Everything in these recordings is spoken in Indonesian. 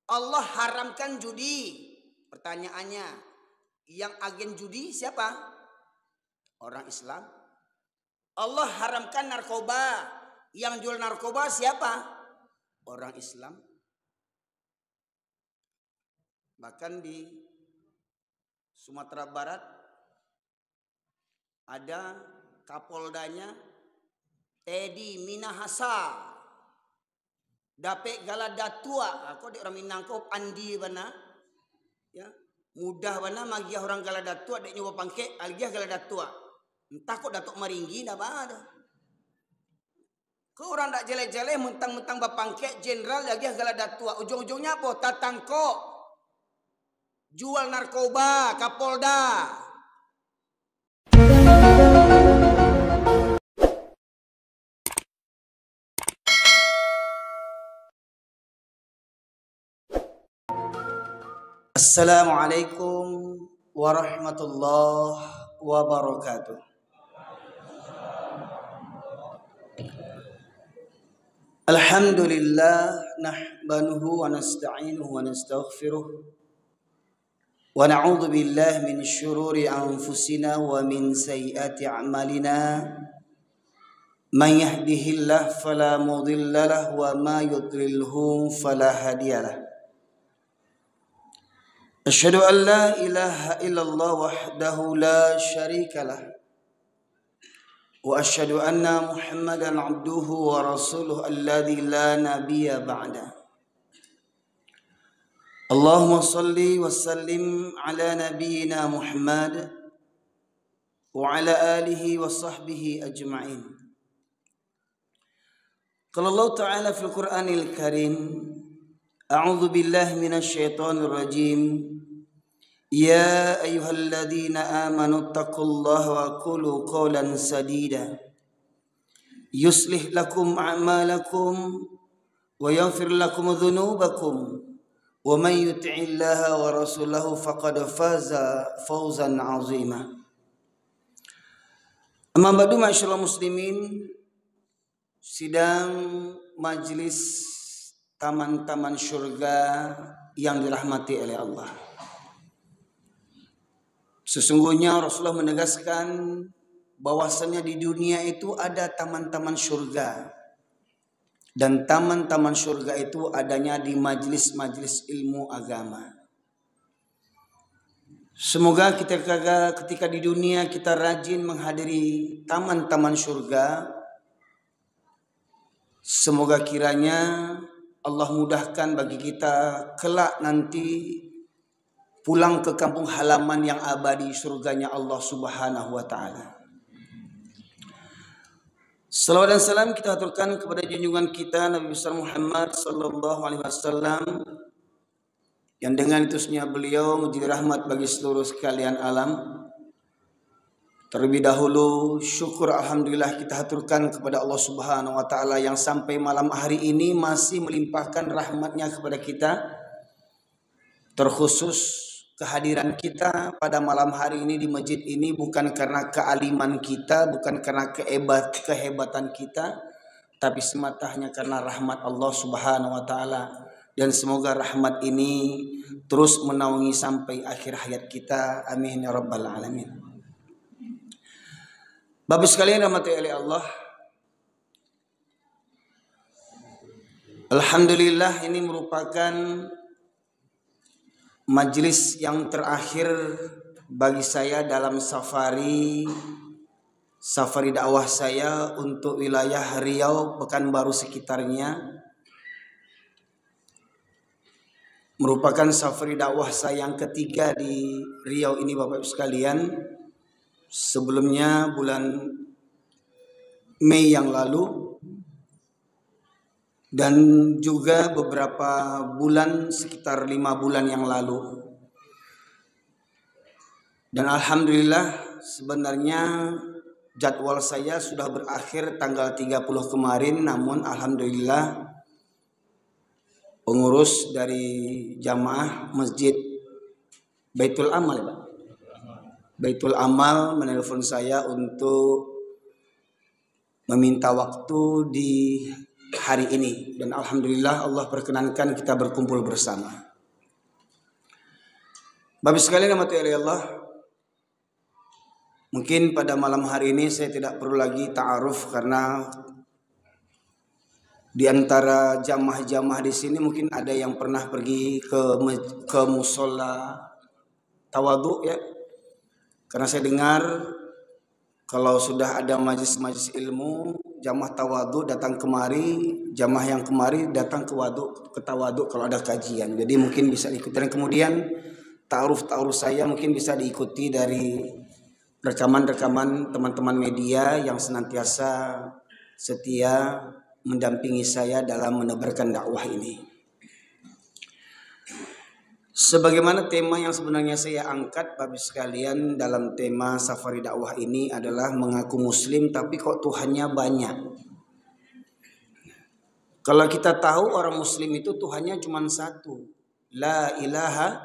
Allah haramkan judi. Pertanyaannya, yang agen judi siapa? Orang Islam. Allah haramkan narkoba. Yang jual narkoba siapa? Orang Islam. Bahkan di Sumatera Barat ada Kapoldanya Teddy Minahasa. Dape gala datua, aku di orang Minang kau andi bana, ya mudah bana magi orang gala datua, dek nyoba pangke, algiah gala datua, entah kok datuk maringgi, dah ada. Kau orang tak jele-jele, mentang-mentang bapangke jenderal lagi gala datua, ujung-ujungnya apa? Tatangko, jual narkoba, Kapolda. Assalamualaikum warahmatullahi wabarakatuh. Alhamdulillah nahmaduhu wa nasta'inuhu wa nastaghfiruh wa na'udzu billahi min syururi anfusina wa min sayyiati a'malina. Man yahdihillahu fala mudilla lahu wa ma yudlilhu fala hadiyalah. Asyhadu an la ilaha illallah wahdahu la syarika lah wa asyhadu anna Muhammadan abduhu wa rasuluhu alladzi la nabiyya ba'da. Allahumma salli wa sallim ala nabiyyina Muhammad wa ala alihi wa sahbihi ajma'in. Qala Allah ta'ala fil Qur'anil Karim, a'udzu billahi minasy syaithanir rajim. Ya ayyuhalladzina amanu taqullaha wa qulu qawlan sadida yuslih lakum a'malakum wa yaghfir lakum dhunubakum wa may yuti'illaha wa rasulahu faqad faza fawzan 'azima. Amma ba'du, ma'asyiral muslimin, sidang majlis taman-taman surga yang dirahmati oleh Allah. Sesungguhnya Rasulullah menegaskan bahwasannya di dunia itu ada taman-taman surga. Dan taman-taman surga itu adanya di majlis-majlis ilmu agama. Semoga kita ketika di dunia kita rajin menghadiri taman-taman surga. Semoga kiranya Allah mudahkan bagi kita kelak nanti pulang ke kampung halaman yang abadi, surganya Allah Subhanahu wa taala. Salawat dan salam kita aturkan kepada junjungan kita Nabi besar Muhammad sallallahu alaihi wasallam, yang dengan itusnya beliau menjadi rahmat bagi seluruh sekalian alam. Terlebih dahulu syukur alhamdulillah kita aturkan kepada Allah Subhanahu wa taala yang sampai malam hari ini masih melimpahkan rahmatnya kepada kita. Terkhusus kehadiran kita pada malam hari ini di masjid ini bukan karena kealiman kita, bukan karena kehebatan kita, tapi semata hanya karena rahmat Allah Subhanahu wa taala. Dan semoga rahmat ini terus menaungi sampai akhir hayat kita. Amin ya rabbal alamin. Bapak sekalian rahmati oleh Allah, alhamdulillah ini merupakan majlis yang terakhir bagi saya dalam safari dakwah saya untuk wilayah Riau, Pekanbaru sekitarnya. Merupakan safari dakwah saya yang ketiga di Riau ini Bapak sekalian. Sebelumnya bulan Mei yang lalu dan juga beberapa bulan, sekitar 5 bulan yang lalu. Dan alhamdulillah sebenarnya jadwal saya sudah berakhir tanggal 30 kemarin, namun alhamdulillah pengurus dari jamaah Masjid Baitul Amal, Pak, Baitul Amal menelpon saya untuk meminta waktu di hari ini, dan alhamdulillah Allah perkenankan kita berkumpul bersama. Bapak sekalian yang dirahmati Allah, mungkin pada malam hari ini saya tidak perlu lagi ta'aruf, karena di antara jamaah-jamaah di sini mungkin ada yang pernah pergi ke musola tawadhu ya. Karena saya dengar kalau sudah ada majlis-majlis ilmu, jamaah tawadhu datang kemari, jamaah yang kemari datang ke tawadhu kalau ada kajian. Jadi mungkin bisa ikuti, dan kemudian ta'aruf saya mungkin bisa diikuti dari rekaman-rekaman teman-teman media yang senantiasa setia mendampingi saya dalam menebarkan dakwah ini. Sebagaimana tema yang sebenarnya saya angkat Bapak sekalian dalam tema safari dakwah ini adalah mengaku muslim tapi kok Tuhannya banyak. Kalau kita tahu orang muslim itu Tuhannya cuma satu, la ilaha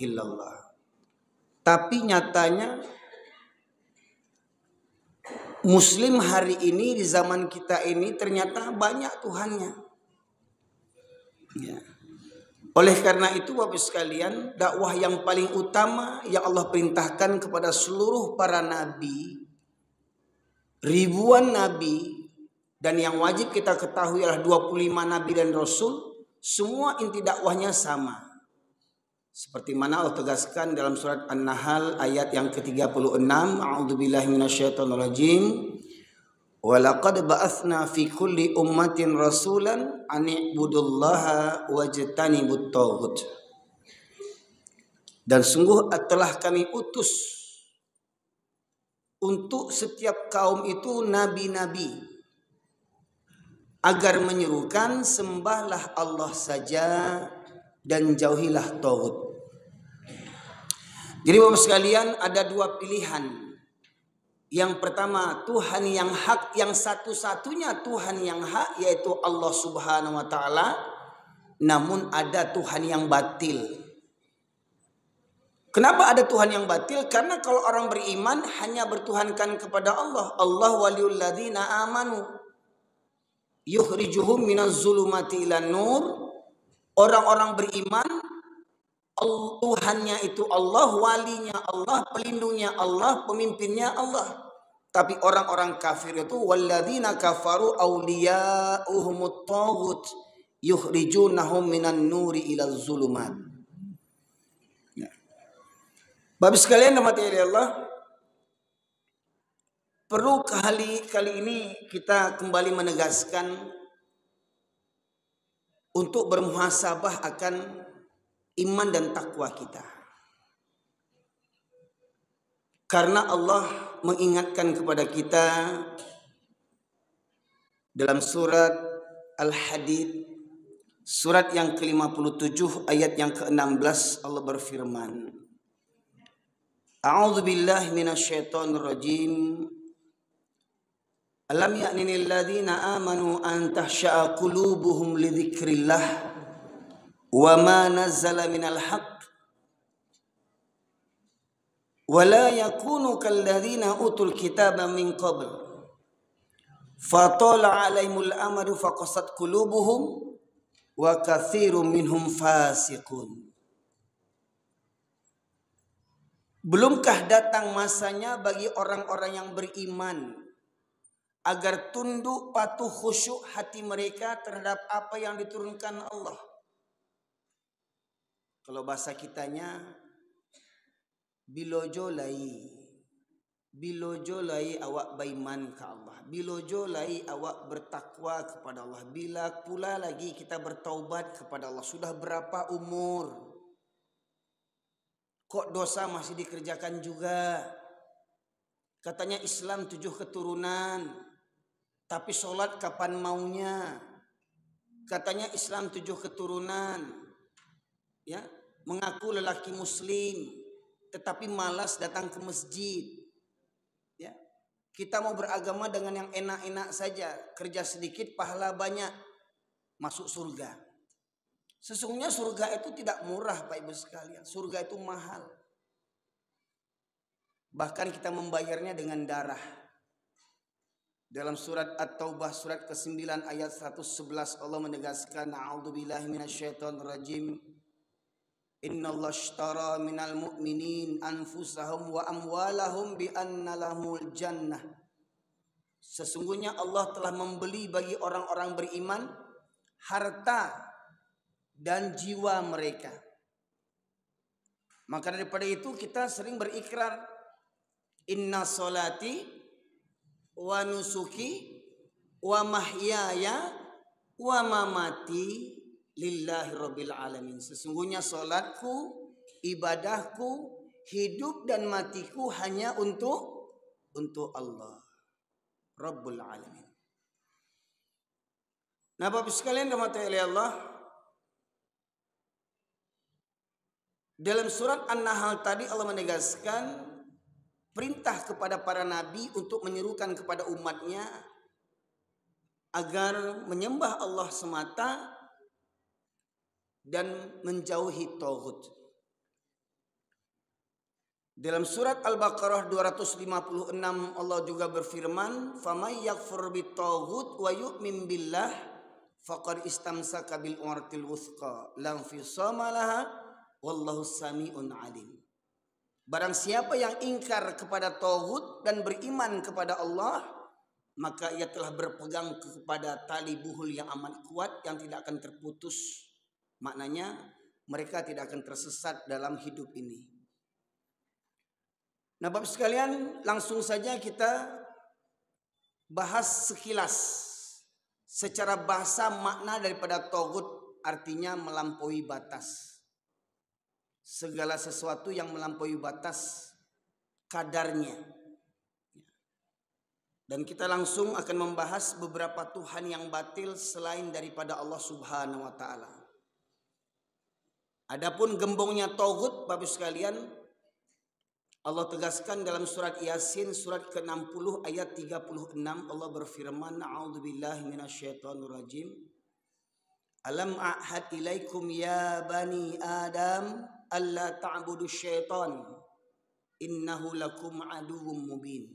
illallah. Tapi nyatanya Muslim hari ini di zaman kita ini ternyata banyak Tuhannya. Ya. Oleh karena itu Bapak sekalian, dakwah yang paling utama yang Allah perintahkan kepada seluruh para nabi, ribuan nabi, dan yang wajib kita ketahui adalah 25 nabi dan rasul, semua inti dakwahnya sama. Seperti mana Allah tegaskan dalam surat An-Nahl ayat yang ke-36, A'udzubillahi minasyaitonirrajim. Wa laqad ba'atsna fi kulli ummatin rasulan an i'budullaha wajtanibut taghut. Dan sungguh telah kami utus untuk setiap kaum itu nabi-nabi agar menyerukan sembahlah Allah saja dan jauhilah taghut. Jadi Bapak sekalian, ada dua pilihan. Yang pertama, Tuhan yang hak, yang satu-satunya Tuhan yang hak yaitu Allah Subhanahu wa taala. Namun ada Tuhan yang batil. Kenapa ada Tuhan yang batil? Karena kalau orang beriman hanya bertuhankan kepada Allah. Allah waliyul ladzina amanu yukhrijuhum minaz zulumati ilan nur. Orang-orang beriman, Tuhannya itu Allah, walinya Allah, pelindungnya Allah, pemimpinnya Allah. Tapi orang-orang kafir itu walladzina kafaru awliya'uhumut taghut yukhrijunahum minan nuri ilaz zulumat. Ya. Bapak sekalian dirahmati Allah, perlu kali ini kita kembali menegaskan untuk bermuhasabah akan iman dan takwa kita. Karena Allah mengingatkan kepada kita dalam surat Al-Hadid, surat yang ke-57 ayat yang ke-16, Allah berfirman, A'udzubillahi minasyaitonirrajim. Alam ya'nil ladzina amanu an tahsha'a qulubuhum li dzikrillah wa ma nazzala minal haqq wa la yakunu kalladzina utul kitaba min qabl fatala 'alaihimul amadu faqasat qulubuhum wa katsirun minhum fasiqun. Belumkah datang masanya bagi orang-orang yang beriman agar tunduk patuh khusyuk hati mereka terhadap apa yang diturunkan Allah. Kalau bahasa kitanya bilojolai awak baiman ke Allah, bilojolai awak bertakwa kepada Allah. Bila pula lagi kita bertaubat kepada Allah? Sudah berapa umur kok dosa masih dikerjakan juga? Katanya Islam 7 keturunan, tapi sholat kapan maunya? Katanya Islam 7 keturunan, ya, mengaku lelaki muslim, tetapi malas datang ke masjid. Ya, kita mau beragama dengan yang enak-enak saja, kerja sedikit pahala banyak, masuk surga. Sesungguhnya surga itu tidak murah Pak Ibu sekalian, surga itu mahal. Bahkan kita membayarnya dengan darah. Dalam surat At-Taubah surat ke-9 ayat 111 Allah menegaskan, a'udzubillahi minasyaitonir rajim. Innallaha ashtara minal mu'minin anfusahum wa amwalahum bi anna lahumul jannah. Sesungguhnya Allah telah membeli bagi orang-orang beriman harta dan jiwa mereka. Maka daripada itu kita sering berikrar, inna solati wa nusuki wa mahyaya wa mamati lillahi rabbil alamin. Sesungguhnya salatku, ibadahku, hidup dan matiku hanya untuk Allah Rabbul alamin. Nah, Bapak sekalian rahmati Allah, dalam surat An-Nahl tadi Allah menegaskan perintah kepada para nabi untuk menyerukan kepada umatnya agar menyembah Allah semata dan menjauhi tauhid. Dalam surat Al-Baqarah 256 Allah juga berfirman, "Famay yakfur bit-tauhid wa yu'min billah faqad istamsaka bil urwatil wuthqa la infisama laha wallahu samiun alim." Barang siapa yang ingkar kepada tauhid dan beriman kepada Allah, maka ia telah berpegang kepada tali buhul yang amat kuat yang tidak akan terputus. Maknanya mereka tidak akan tersesat dalam hidup ini. Nah, Bapak sekalian, langsung saja kita bahas sekilas secara bahasa makna daripada tauhid, artinya melampaui batas. Segala sesuatu yang melampaui batas kadarnya. Dan kita langsung akan membahas beberapa Tuhan yang batil selain daripada Allah Subhanahu wa taala. Adapun gembongnya tauhid, Bapak sekalian, Allah tegaskan dalam surat Yasin surat ke-60 ayat 36 Allah berfirman, a'udzubillahi minasyaitonir rajim. Alam a'had ilaikum ya bani Adam alla ta'budu syaitan innahu lakum aduwwum mubin.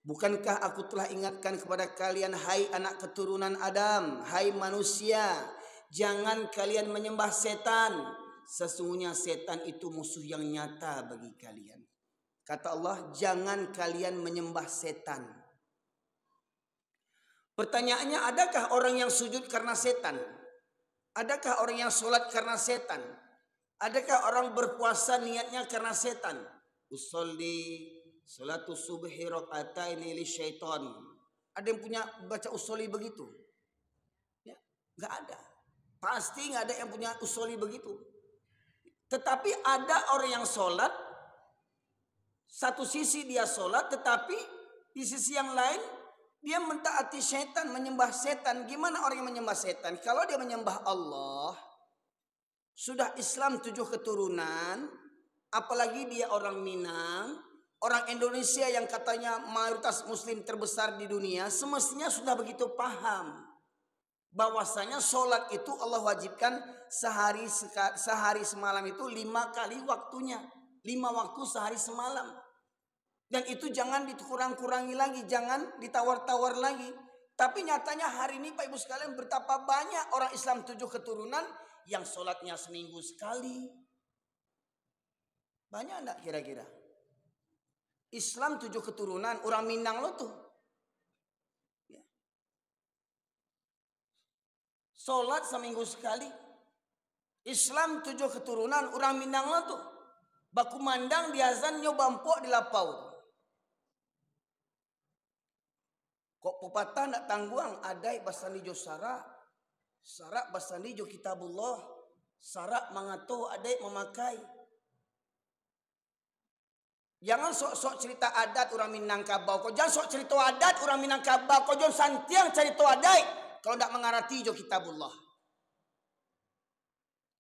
Bukankah aku telah ingatkan kepada kalian, hai anak keturunan Adam, hai manusia, jangan kalian menyembah setan. Sesungguhnya setan itu musuh yang nyata bagi kalian. Kata Allah, jangan kalian menyembah setan. Pertanyaannya, adakah orang yang sujud karena setan? Adakah orang yang sholat karena setan? Adakah orang berpuasa niatnya karena setan? Usolli salatu subhi raka'ataini li syaitan. Ada yang punya baca usolli begitu? Ya, nggak ada. Pasti nggak ada yang punya usolli begitu. Tetapi ada orang yang sholat, satu sisi dia sholat, tetapi di sisi yang lain dia mentaati setan, menyembah setan. Gimana orang yang menyembah setan? Kalau dia menyembah Allah, sudah Islam 7 keturunan, apalagi dia orang Minang, orang Indonesia yang katanya mayoritas muslim terbesar di dunia, semestinya sudah begitu paham bahwasanya sholat itu Allah wajibkan sehari semalam itu 5 kali waktunya, 5 waktu sehari semalam. Dan itu jangan dikurang-kurangi lagi, jangan ditawar-tawar lagi. Tapi nyatanya hari ini Pak Ibu sekalian, betapa banyak orang Islam 7 keturunan yang sholatnya seminggu sekali. Banyak enggak kira-kira? Islam 7 keturunan, orang Minang lo tuh. Ya. Sholat seminggu sekali. Islam 7 keturunan, orang Minang lo tuh. Baku mandang diazan nyoba empok di lapau. Kok pepatah nak tangguang, adai basanijo sarak, sarak basanijo kitabullah, sarak mangato adai memakai. Jangan sok-sok cerita adat orang Minangkabau. Kau jangan sok cerita adat orang Minangkabau. Kau jangan santiang cerita adat kalau tidak mengarati jo kitabullah.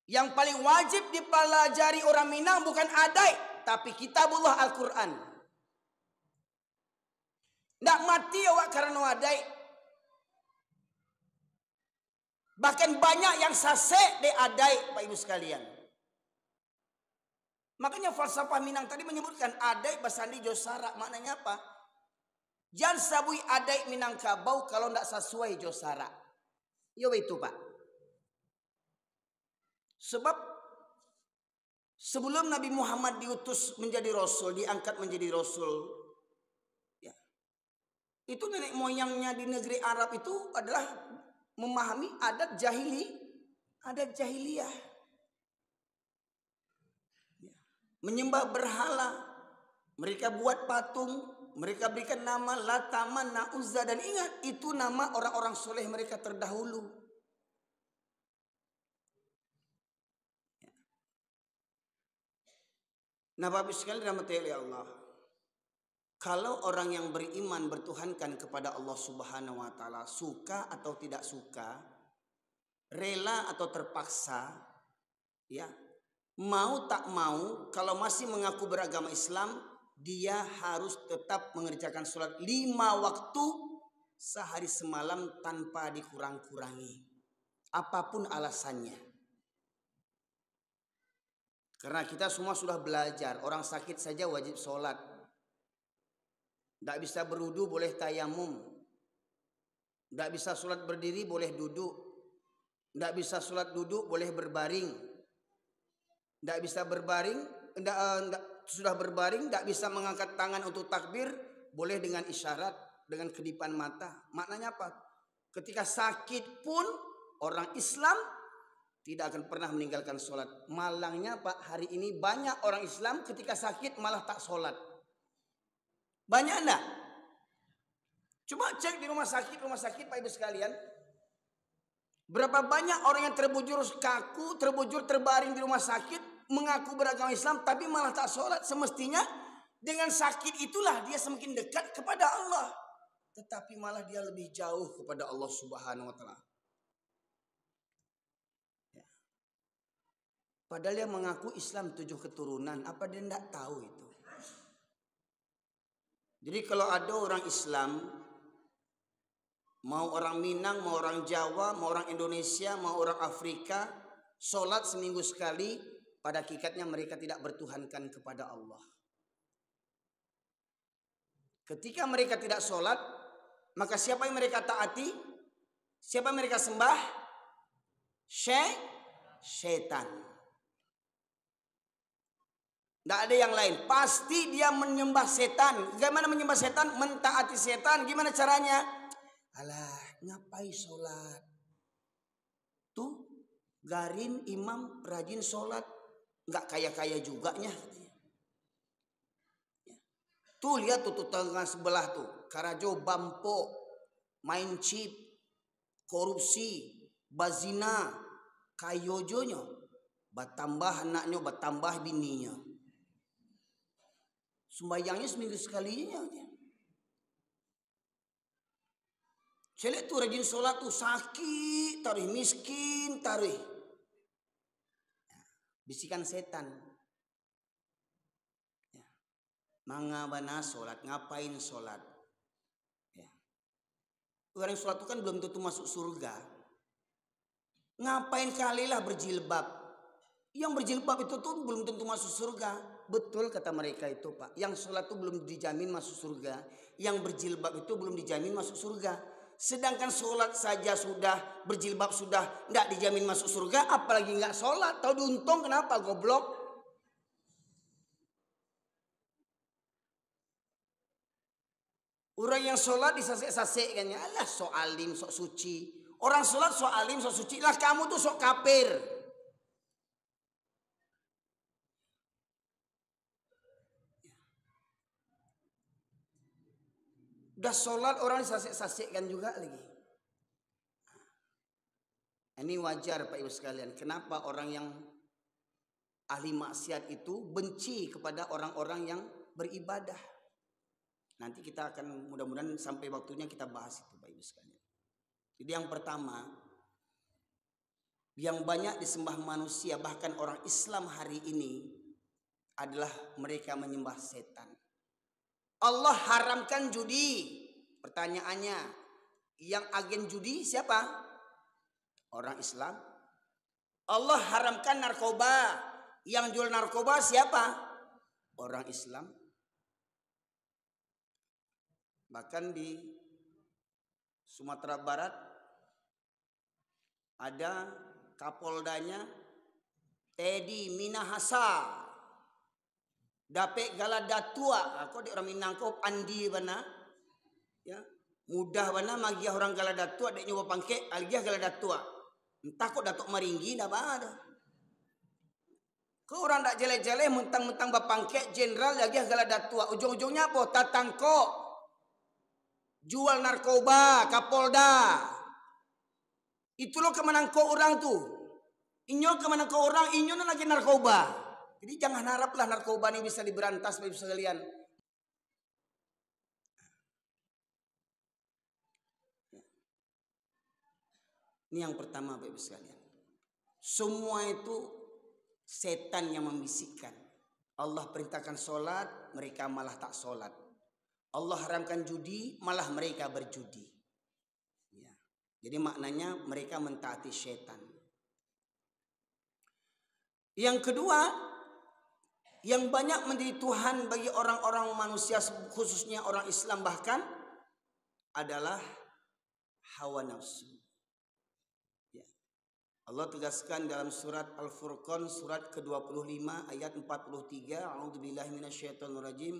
Yang paling wajib dipelajari orang Minang bukan adat, tapi kitabullah Al-Quran. Tidak mati awak karena adat. Bahkan banyak yang sasek de adat, Pak Ibu sekalian. Makanya falsafah Minang tadi menyebutkan adai basandi jo sarak. Maknanya apa? Jangan sabui adai minangkabau kalau ndak sesuai josara. Yo itu Pak. Sebab sebelum Nabi Muhammad diutus menjadi rasul, diangkat menjadi rasul, ya, itu nenek moyangnya di negeri Arab itu adalah memahami adat jahiliyah, ya. Menyembah berhala, mereka buat patung, mereka berikan nama Lata, Manna, Uzza, dan ingat itu nama orang-orang soleh mereka terdahulu. Nah, Bapak sekalian dirahmati oleh Allah. Kalau orang yang beriman bertuhankan kepada Allah Subhanahu wa taala, suka atau tidak suka, rela atau terpaksa, ya, mau tak mau, kalau masih mengaku beragama Islam, dia harus tetap mengerjakan sholat 5 waktu sehari semalam tanpa dikurang-kurangi, apapun alasannya. Karena kita semua sudah belajar, orang sakit saja wajib sholat. Tidak bisa berwudu boleh tayamum. Tidak bisa sholat berdiri boleh duduk. Tidak bisa sholat duduk boleh berbaring. Tidak bisa berbaring, sudah berbaring, tidak bisa mengangkat tangan untuk takbir, boleh dengan isyarat, dengan kedipan mata. Maknanya apa? Ketika sakit pun orang Islam tidak akan pernah meninggalkan sholat. Malangnya Pak, hari ini banyak orang Islam ketika sakit malah tak sholat. Banyak enggak? Coba cek di rumah sakit Pak Ibu sekalian. Berapa banyak orang yang terbujur kaku, terbujur terbaring di rumah sakit, mengaku beragama Islam tapi malah tak sholat. Semestinya dengan sakit itulah dia semakin dekat kepada Allah. Tetapi malah dia lebih jauh kepada Allah Subhanahu wa taala. Padahal dia mengaku Islam 7 keturunan. Apa dia tidak tahu itu? Jadi kalau ada orang Islam, mau orang Minang, mau orang Jawa, mau orang Indonesia, mau orang Afrika, sholat seminggu sekali, pada hakikatnya mereka tidak bertuhankan kepada Allah. Ketika mereka tidak sholat, maka siapa yang mereka taati? Siapa yang mereka sembah? Syaitan. Tidak ada yang lain. Pasti dia menyembah setan. Gimana menyembah setan? Mentaati setan. Gimana caranya? Alah, ngapain sholat? Tuh, garin imam rajin sholat. Nggak kaya-kaya juga nya. Tuh lihat tuh tetangga sebelah tuh. Karajo, Bampo, main chip, korupsi, bazina, kayojonya. Batambah anaknya, batambah bininya. Sembayangnya seminggu sekalinya. Saya lihat tuh rajin sholat tuh sakit, taruh miskin, taruh. Bisikan setan. Ya. Mangabana sholat, ngapain sholat? Ya. Orang sholat itu kan belum tentu masuk surga. Ngapain kalilah berjilbab? Yang berjilbab itu tuh belum tentu masuk surga. Betul kata mereka itu Pak. Yang sholat itu belum dijamin masuk surga. Yang berjilbab itu belum dijamin masuk surga. Sedangkan sholat saja sudah, berjilbab sudah tidak dijamin masuk surga. Apalagi nggak sholat. Tahu diuntung kenapa goblok? Orang yang sholat disasek-sasekkannya. Alah sok alim, sok suci. Orang sholat sok alim, sok suci. Lah kamu tuh sok kafir. Udah sholat orang disasek-sasekkan juga lagi. Ini wajar Pak Ibu sekalian. Kenapa orang yang ahli maksiat itu benci kepada orang-orang yang beribadah? Nanti kita akan mudah-mudahan sampai waktunya kita bahas itu Pak Ibu sekalian. Jadi yang pertama, yang banyak disembah manusia bahkan orang Islam hari ini adalah mereka menyembah setan. Allah haramkan judi. Pertanyaannya, yang agen judi siapa? Orang Islam. Allah haramkan narkoba. Yang jual narkoba siapa? Orang Islam. Bahkan di Sumatera Barat ada Kapoldanya Teddy Minahasa Dape gala datua, aku di orang Minang ko pandi bana, ya mudah bana magia orang gala datua, dek nyoba pangke, algiah gala datua, entah kok datuk maringgi dah ada. Kau orang tak jele-jele mentang-mentang bapangke jenderal lagi gala datua, ujung-ujungnya apa? Tatangko, jual narkoba, Kapolda, itu lo kemenang kau orang tu, inyo kemenang kau orang, inyo lagi narkoba. Jadi jangan haraplah narkoba ini bisa diberantas Bapak Ibu sekalian. Ini yang pertama Bapak Ibu sekalian. Semua itu setan yang membisikkan. Allah perintahkan sholat, mereka malah tak sholat. Allah haramkan judi, malah mereka berjudi. Ya. Jadi maknanya mereka mentaati setan. Yang kedua, yang banyak menjadi Tuhan bagi orang-orang manusia, khususnya orang Islam bahkan, adalah hawa nafsu. Ya. Allah tegaskan dalam surat Al-Furqan surat ke-25 ayat 43, A'udzubillahi minasyaitonirrajim.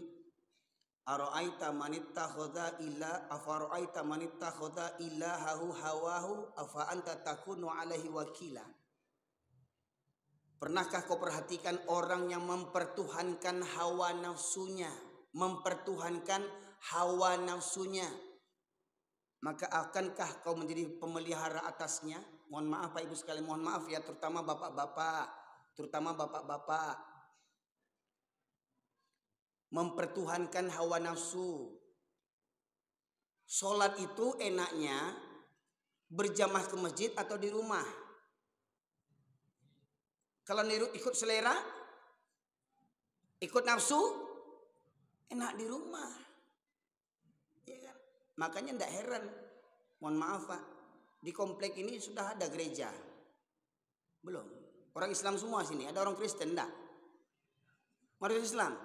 Ara'aita man ittakhadha ilahahu hawahu afa anta takunu alaihi wakila. Pernahkah kau perhatikan orang yang mempertuhankan hawa nafsunya, mempertuhankan hawa nafsunya, maka akankah kau menjadi pemelihara atasnya? Mohon maaf Pak Ibu sekalian, mohon maaf ya, terutama bapak-bapak, mempertuhankan hawa nafsu. Sholat itu enaknya berjamaah ke masjid atau di rumah. Kalau ikut selera, ikut nafsu, enak di rumah. Ya kan? Makanya tidak heran, mohon maaf Pak, di komplek ini sudah ada gereja. Belum. Orang Islam semua sini, ada orang Kristen enggak? Manusia Islam.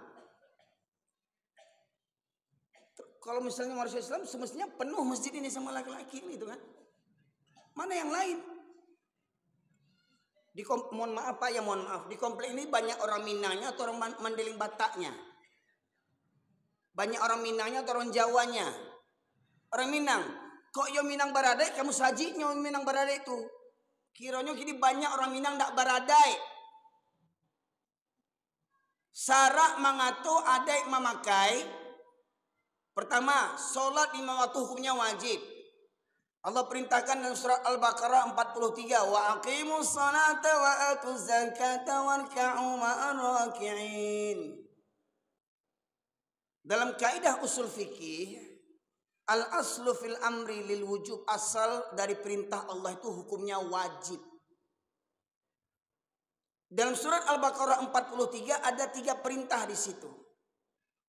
Kalau misalnya manusia Islam, semestinya penuh masjid ini sama laki-laki ini, itu kan? Mana yang lain? Mohon maaf Pak, ya mohon maaf. Di komplek ini banyak orang Minangnya atau orang Mandeling Bataknya. Banyak orang Minangnya atau orang Jawanya. Orang Minang. Kok yo Minang baradai, kamu sajinya Minang baradai itu. Kiranya kini banyak orang Minang tak baradai. Syarat mengatur adai memakai. Pertama, sholat 5 waktu hukumnya wajib. Allah perintahkan dalam surat Al-Baqarah 43, wa aqimus salata wa atuz zakata warka'u ma'ar raki'in. Dalam kaidah usul fikih, al-aslu fil amri lil wujub, asal dari perintah Allah itu hukumnya wajib. Dalam surat Al-Baqarah 43 ada 3 perintah di situ.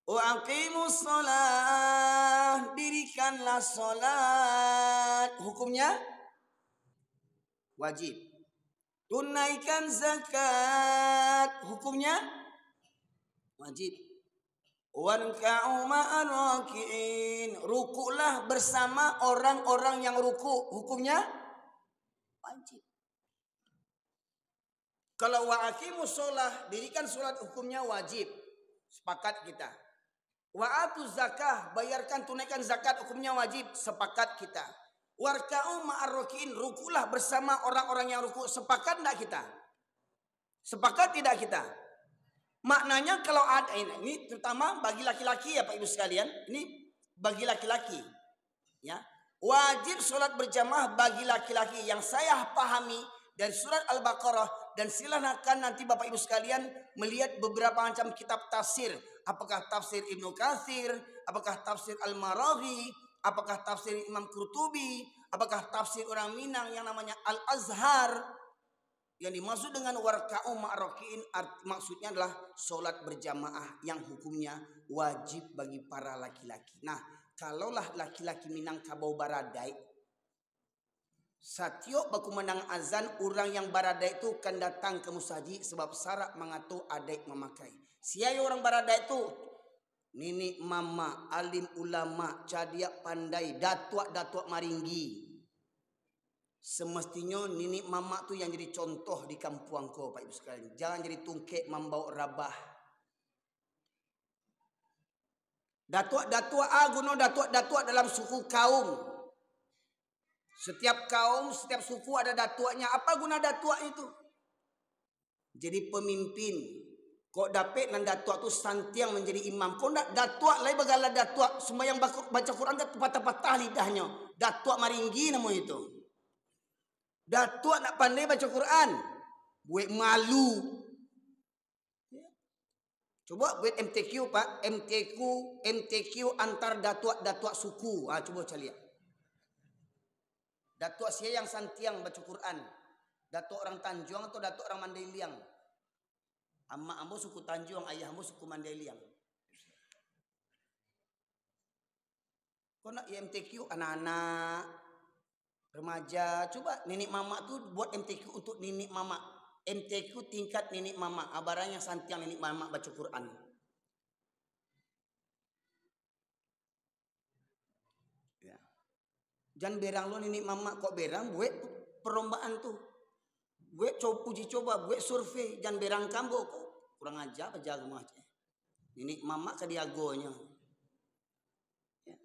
Wa aqimus shalah, dirikanlah salat, hukumnya wajib. Tunaikan zakat, hukumnya wajib. Warka'u ma'ar raki'in, rukulah bersama orang-orang yang ruku, hukumnya wajib. Kalau wa aqimus shalah, dirikan salat, hukumnya wajib. Sepakat kita. Wa atuz zakah, bayarkan tunaikan zakat, hukumnya wajib, sepakat kita. Warka'u ma'ar raki'in, rukulah bersama orang-orang yang ruku, sepakat tidak kita? Sepakat tidak kita? Maknanya kalau ada ini terutama bagi laki-laki ya Pak Ibu sekalian, ini bagi laki-laki. Ya. Wajib sholat berjamaah bagi laki-laki, yang saya pahami dari surat Al-Baqarah, dan silakan nanti Bapak Ibu sekalian melihat beberapa macam kitab tafsir. Apakah tafsir Ibnu Katsir, apakah tafsir Al-Maraghi, apakah tafsir Imam Qurtubi, apakah tafsir orang Minang yang namanya Al-Azhar. Yang dimaksud dengan warka'u ma'roki'in maksudnya adalah sholat berjamaah yang hukumnya wajib bagi para laki-laki. Nah, kalaulah laki-laki Minang kabau baradai, satyo baku menang azan, orang yang baradai itu akan datang ke musaji sebab syarat mengatur adek memakai. Siapa orang baradai itu? Nini mama, alim ulama, cadiak pandai, datuk maringgi. Semestinya nini mama tu yang jadi contoh di kampung kau, Pak Ibu sekalian. Jangan jadi tungkek membawa rabah. Datuk guna datuk dalam suku kaum. Setiap kaum, setiap suku ada datuknya. Apa guna datuk itu? Jadi pemimpin. Kok dapat nan datuk tu santiang menjadi imam. Kok nak datuk lain bagala datuk sembahyang baca Quran dah patah-patah lidahnya. Datuk maringgi nama itu. Datuk nak pandai baca Quran. Buat malu. Coba buat MTQ Pak. MTQ antar datuk suku. Coba saya lihat. Datuk saya yang santiang baca Quran. Datuk orang Tanjung atau datuk orang Mandailing? Amma ambo suku Tanjung, ayah ambo suku Mandailing. Kau nak MTQ anak-anak, remaja, coba nenek mama tu buat MTQ untuk nenek mama. MTQ tingkat nenek mama, abaranya santiang nenek mama baca Quran. Ya. Jangan berang lo nenek mama kok berang buat perlombaan tu. Buat uji coba, buat survei, jangan berang kambo kok. Kurang aja apa jago aja. Nenek mama ke diagonya. Ya.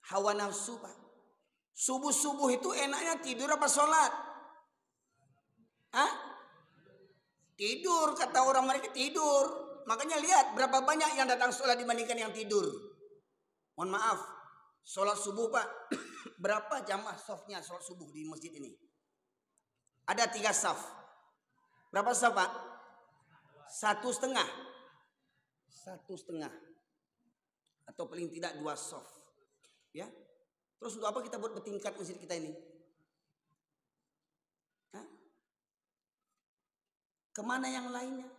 Hawa nafsu Pak. Subuh itu enaknya tidur apa sholat? Tidur, kata orang mereka tidur. Makanya lihat berapa banyak yang datang sholat dibandingkan yang tidur. Mohon maaf, sholat subuh Pak. Berapa jamaah safnya sholat subuh di masjid ini? Ada 3 saf. Berapa saf Pak? 1,5. 1,5. Atau paling tidak 2 saf. Ya. Terus untuk apa kita buat bertingkat masjid kita ini? Kemana yang lainnya?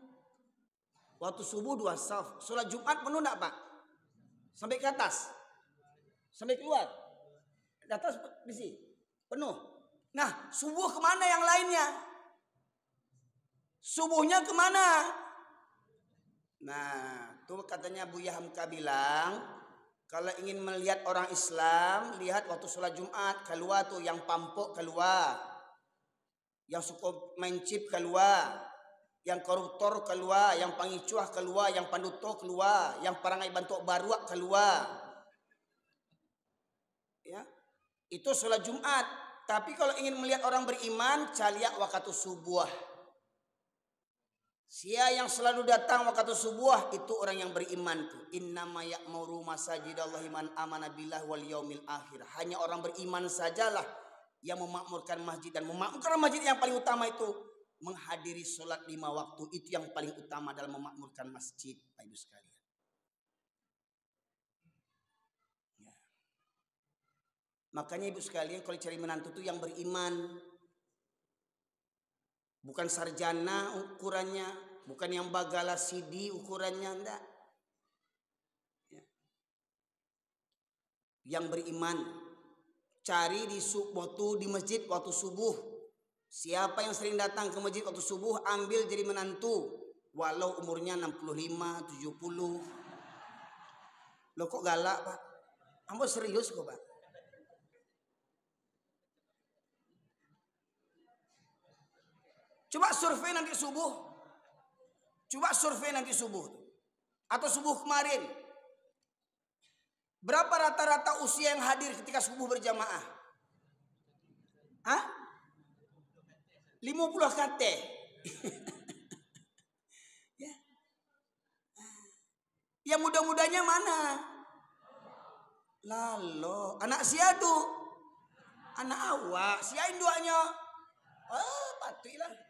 Waktu subuh 2 saf. Sholat Jumat penuh enggak Pak? Sampai ke atas? Sampai keluar? Di atas bisi? Penuh. Nah subuh kemana yang lainnya? Subuhnya kemana? Nah tuh katanya Buya Hamka bilang, kalau ingin melihat orang Islam, lihat waktu sholat Jumat keluar tuh yang pampok keluar, yang suka main chip keluar, yang koruptor keluar, yang pangicuah keluar, yang panduto keluar, yang parangai bantuk baruak keluar. Ya, itu sholat Jumat. Tapi kalau ingin melihat orang beriman, caliak waktu subuh. Siapa yang selalu datang waktu subuh itu orang yang beriman tuh. Innama ya'muru masajidallahi man amana billahi wal yaumil akhir. Hanya orang beriman sajalah yang memakmurkan masjid, dan memakmurkan masjid yang paling utama itu menghadiri sholat 5 waktu. Itu yang paling utama dalam memakmurkan masjid, Pak Ibu sekalian. Ya. Makanya Ibu sekalian kalau cari menantu itu yang beriman. Bukan sarjana ukurannya, bukan yang bagala CD ukurannya, enggak. Ya. Yang beriman. Cari di masjid waktu subuh. Siapa yang sering datang ke masjid waktu subuh, ambil jadi menantu. Walau umurnya 65, 70. Loh kok galak Pak? Ambo serius kok Pak. Coba survei nanti subuh. Atau subuh kemarin. Berapa rata-rata usia yang hadir ketika subuh berjamaah? 50 KT. Ya. Yang muda-mudanya mana? Lalu anak siadu, anak awak, siain duanya. Patuilah.